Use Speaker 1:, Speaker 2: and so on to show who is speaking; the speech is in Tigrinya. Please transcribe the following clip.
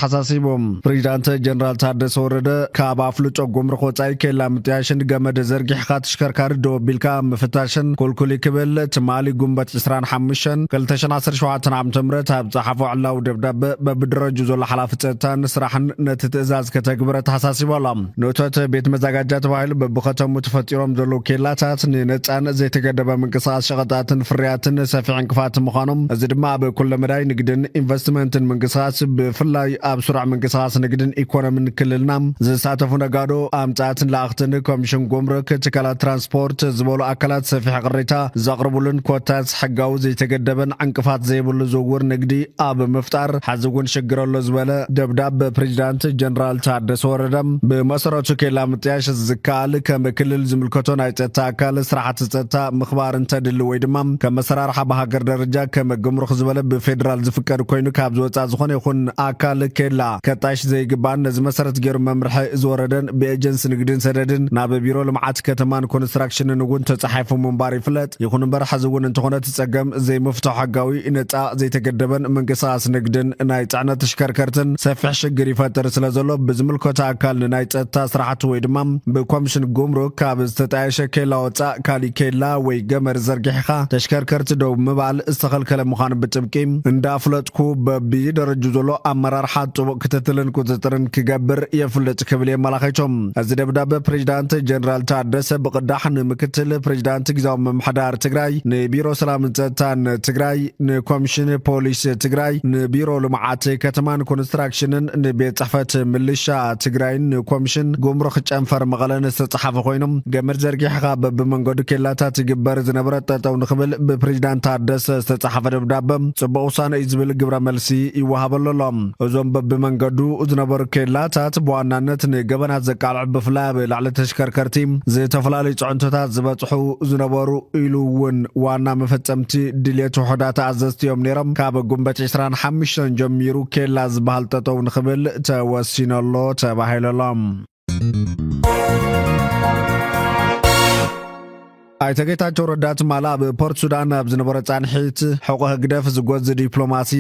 Speaker 1: حساسيبهم بريزيدنت جنرال تادس ورده كاب افلوچو گمرخ وጻይ كيلا متياشن گمد زرگح خات شكركار دو بيلكا مفتاشن كلكلي كبل تمالي گمبت 25 2017 عام تمرت صحفو علاو دبدب ببدرج زول حلافصتان سراحن نتتزاز كتغبرت حساسيبولام نوتت بيت مزاجات بايل ببختم متفطيروم زلو كيلاتات ننصان زيتگدب منقساس شغطاتن فرياتن سفي انقفات مخانم እዚ ድማ በኩል መዳይ ንግድን ኢንቨስትመንትን መንግስታት በፍላይ ኣብ ስራዕ መንግስታት ንግድን ኢኮኖሚን ክልልና ዝሳተፉ ነጋዶ ኣምጻትን ላእኽትን ኮሚሽን ጉምሩክ ትካላት ትራንስፖርት ዝበሉ ኣካላት ሰፊሕ ቅሬታ ዘቕርቡልን ኮታት ሕጋው ዘይተገደበን ዕንቅፋት ዘይብሉ ዝውውር ንግዲ ኣብ ምፍጣር ሓዝውን ሽግረሎ ዝበለ ደብዳቤ ፕሬዝዳንት ጀነራል ታደሰ ወረደም በመሰረቱ ኬላ ምጥያሽ ዝካል ከም ክልል ዝምልከቶ ናይ ጸጥታ ኣካል ስራሕቲ ጸጥታ ምኽባር እንተድል ወይ ድማ ከመሰራርሓ በሃገር ደረጃ ከም ግምሩክ ዝበለ በፌደራል ዝፍቀድ ኮይኑ ካብ ዝወጻ ዝኾነ ይኹን ኣካል ኬላ ከጣሽ ዘይግባን ነዚ መሰረት ገይሩ መምርሒ ዝወረደን በኤጀንሲ ንግድን ሰደድን ናብ ቢሮ ልምዓት ከተማን ኮንስትራክሽንን እውን ተጻሒፉ ምንባር ይፍለጥ ይኹን እምበር ሓዝውን እንተኾነ ትጸገም ዘይምፍታሕ ሕጋዊ ነጻ ዘይተገደበን መንግስታስ ንግድን ናይ ጽዕነት ተሽከርከርትን ሰፊሕ ሽግር ይፈጥር ስለዘሎ ብዝምልከታ ኣካል ናይ ጸጥታ ስራሕቲ ወይ ድማ ብኮሚሽን ጉምሩክ ካብ ዝተጣየሸ ኬላ ወጻ ካሊ ኬላ ወይ ገመር ዘርጊሕኻ ተሽከርከርቲ ደው ምባል استخلكل مخان بتبكي اندافلتكو ببي درجو زلو امرار حاطو كتتلن كوتترن كغبر يفلت كبلي ملاخيتهم از دبدابه بريزيدنت جنرال تادس بقداحن مكتل بريزيدنت غزاو ممحدار تግራይ نبيرو سلام ጸጥታን تግራይ نكوميشن بوليس تግራይ نبيرو لمعات كتمان كونستراكشنن نبيت صحفت ملشا تግራይ نكوميشن ጉምሩክ ጨንፈር መቀለን ዝተጻሐፈ ኮይኖም ገመር ዘርጊሕኻ በብመንገዱ ኬላታ ትግበር ዝነበረ ጠጠው ንኽብል በፕሬዝዳንት ታደሰ ዝተጻሐፈ ደብዳቤ ጽቡቕ ውሳነ ይዝብል ግብረ መልሲ ይወሃበሎም እዞም በብመንገዱ ዝነበሩ ኬላታት በዋናነት ንገበናት ዘቃልዕ ብፍላይ ብላዕሊ ተሽከርከርቲ ዝተፈላልዩ ጽዕንቶታት ዝበጽሑ ዝነበሩ ኢሉውን ዋና መፈጸምቲ ድሌት ውሕዳት ኣዘዝትዮም ነይሮም ካብ ጉንበት 25 ጀሚሩ ኬላ ዝበሃል ጠጠው ንኽብል ተወሲነሎ ተባሂሎም አይተገታቸው ረዳት ማላ በፖርት ሱዳን አብዝነበረ ጻንሒት ሕቆ ህግደፍ ዝጎዝ ዲፕሎማሲ